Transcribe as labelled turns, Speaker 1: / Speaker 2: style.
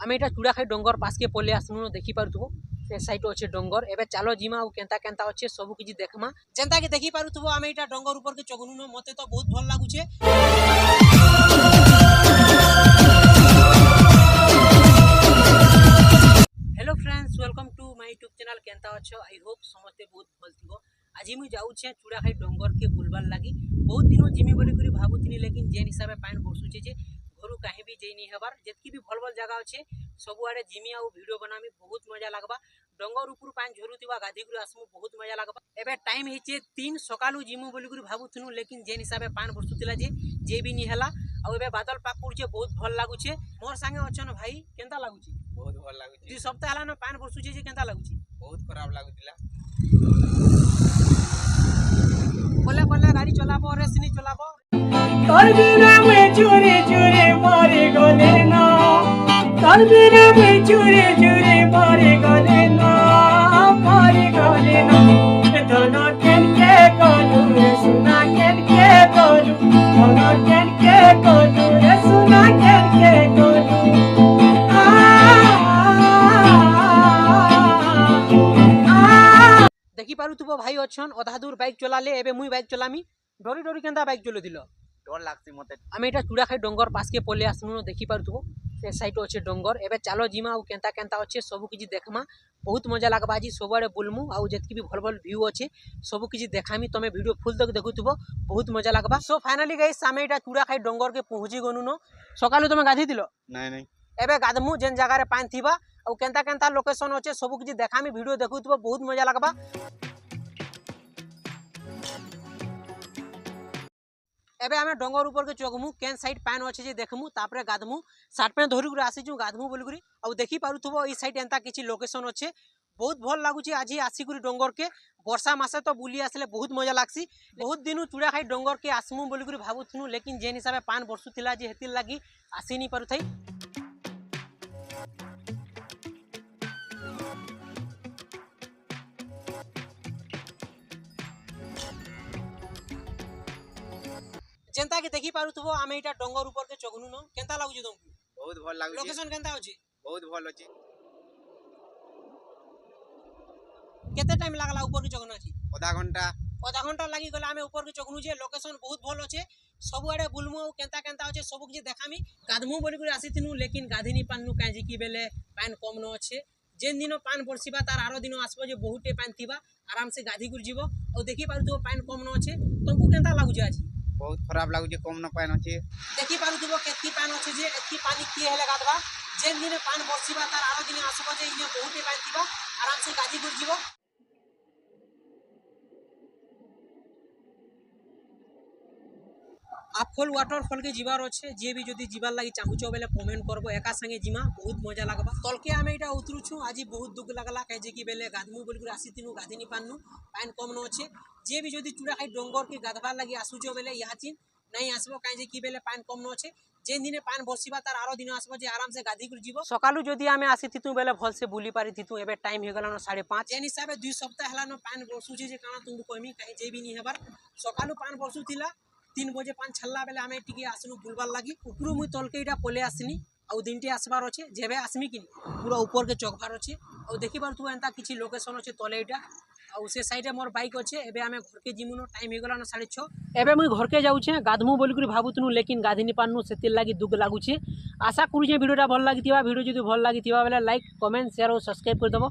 Speaker 1: आम यहाँ चूड़ाखाई डंगर पास के पले आसनु देखी पारुथबो से साइड अच्छे डंगर एबे चलो जिमा और केंता केंता अच्छे सब किछि देखमा जेंता कि देखी पारुथबो आम यहाँ डंगर ऊपर के चगनुनो मते तो बहुत भल लागुचे। Hello friends, welcome to my YouTube channel केंता अच्छो। आई होप समस्ते बहुत भल थिबो। आज मुझे जाऊे चूड़ाखाई डंगर के बुलबार लगी बहुत दिन जिमी बोली भावुनी, लेकिन जेन हिसाब से पानी बरसुचे जे घर कहीं भी जाई नहीं हबार जितकी भी भल भल जगह अच्छे सबुआड़े जिमी आ वीडियो बनामी बहुत मजा लगवा। डंगर ऊपर पानी झरुवा गाधी कर आसमु बहुत मजा लगवा। एबे टाइम है 3 सकालू जिमु बोली भावुथुनु, लेकिन जेन हिसाब से पानी बरसुला जे भी नहीं है। आबे बादल पाक पड़े बहुत भल लगुचे। मोर संगे अच्छन भाई केंता लगुचे?
Speaker 2: बहुत भल लागुची।
Speaker 1: 2 सप्ताह हला न पानी बरसुचे जे केंता लगुची?
Speaker 2: बहुत खराब लागुतिला।
Speaker 1: बोले बोले गाड़ी चलाबो रेस नहीं चलाबो।
Speaker 3: तोर बिना मैं चूरे चूरे मारे गले ना, तोर बिना मैं चूरे चूरे मारे गले ना, मारे गले ना। दोनों केन के कोलू रे सुना केन के कोलू, दोनों केन के कोलू रे सुना केन के कोलू।
Speaker 1: देखी पारु तुबो भाई अच्छन अधा दूर बाइक चला ले एबे मुई बाइक चलामी डरी डरी केंता बाइक चलो दिलो
Speaker 2: डर लागसी मते।
Speaker 1: आम यहाँ चूड़ाखाई डंगर पास के पले आसनु देखी पारुथबो से साइड अच्छे डंगर एबे चलो जिमा और केंता केंता अच्छे सब किछि देखमा बहुत मजा लगवा। आज सबुआड़े बुलमु आउ जेतकी भी भल भल व्यू अच्छे सब किछि देखामी तमे वीडियो फुल तक देखुथबो बहुत मजा लगवा। सो फाइनली गाइस आम यहाँ चूड़ाखाई डंगर के पहुंची गनुनो। सकालु तमे गाधी दिलो?
Speaker 2: नहीं नहीं
Speaker 1: एबे गाधमु जेन जगह रे पानी थिबा और केंता केंता लोकेशन अच्छे सब किछि देखामी वीडियो देखुथबो बहुत मजा लगवा। एबे आमे डंगर ऊपर के चगमु केन साइड पानी अच्छे जे देखमु तापरे गाधमु सार्ट पे धरि गुरे आसीजु गाधमु बोली गुरी आ देखि पारुथबो ई साइड एंता किछि लोकेशन अच्छे बहुत भल लागुची। आज आसी गुरी डंगर के वर्षा मासे तो बुली आसले बहुत मजा लागसी। बहुत दिनु चूड़ाखाई डंगर के आसमु बोली गुरी भाबुथनु, लेकिन जेन हिसाब से पानी बरसुतिला जे हेतिल लागी आसी नि पारुथाई। जेंता कि देखि पारुथबो आमे इटा डंगर ऊपर के चगनु न केंता लागुची तुमको?
Speaker 2: बहुत भल लागुची।
Speaker 1: लोकेशन केंता होची?
Speaker 2: बहुत भल अछि।
Speaker 1: केते टाइम लागला ऊपर के चगनु छी?
Speaker 2: आधा
Speaker 1: घंटा लागी गला आमे ऊपर के चगनु जे लोकेशन बहुत भल अछि। सब आड़े बुलमु केंता केंता अछि सब किछि देखामी गाधमु बोली गुरी आसीथिनु, लेकिन गाधिनी पान्नु काहे जे कि बेले पानी कम न अछि। जेन दिन पानी बरसिबा तार आरो दिन आसबो जे बहुते पानी थिबा आराम से गाधी गुर जीवो और देखि पारुथबो पानी कम न अछि। तुमको केंता लागुची आज?
Speaker 2: बहुत खराब लागुची। कम न पानी अछि।
Speaker 1: देखि पारुथबो केतकी पानी अछि जे एतकी पानी किए हेले गाधबा जेन दिन पानी बरसिबा तार आरो दिन आसबो जे इने बहुते पानी थिबा आराम से गाधी गुर जीवो। आफल वाटरफॉल के जीवार अच्छे जे भी जदि जीवार लगी चाहूचो बेले कमेंट करबो एका संगे जिमा बहुत मजा लगबा। तलके आमे इटा उतरुछु आज बहुत दुख लगला कहे जे कि बेले गाधमु बोल आसी तिनु गाधिनी पान्नु पानी कम न अच्छे। जे भी जदि चूड़ाखाई डंगर के गाधबार लगी आसुचो बेले याचिन नहीं आसबो कहे जे कि बेले पानी कम न अच्छे। जे दिने पानी बरसिबा तार आरो दिन आसबो जे आराम से गाधी कर जीवो। सकालु जदि आमे आसी थितु बेले भल से बुली पारि थितु। एबे टाइम हे गला न 5:30 जेन हिसाबे 2 सप्ताह हला न पानी बरसुचे जे काना तुमको कहमी कहे जे भी नहीं हेबार। सकालु पानी बरसुतिला 3 बजे पानी छल्ला बेले आमे टिके आसनु बुलबार लागी ऊपर मुई तलके इटा पले आसनी आउ दिनटे आसबार अच्छे जेबे आसमी कि पूरा ऊपर के चौकबार अच्छे और देखि पार तू एंता किछि लोकेशन अच्छे तले इटा आउ से साइड मोर बाइक अच्छे। एबे आमे घर के जिमुनो टाइम हे गला न 6:30 एबे मुई घर के जाउछे गाधमु बोली करी भाबुतनु, लेकिन गाधी नि पान्नु सेति लागी दुख लागुछे। आशा करू जे वीडियोटा भल लागिथिबा। वीडियो जदि भल लागिथिबा बेले लाइक कमेंट शेयर और सब्सक्राइब कर दबो।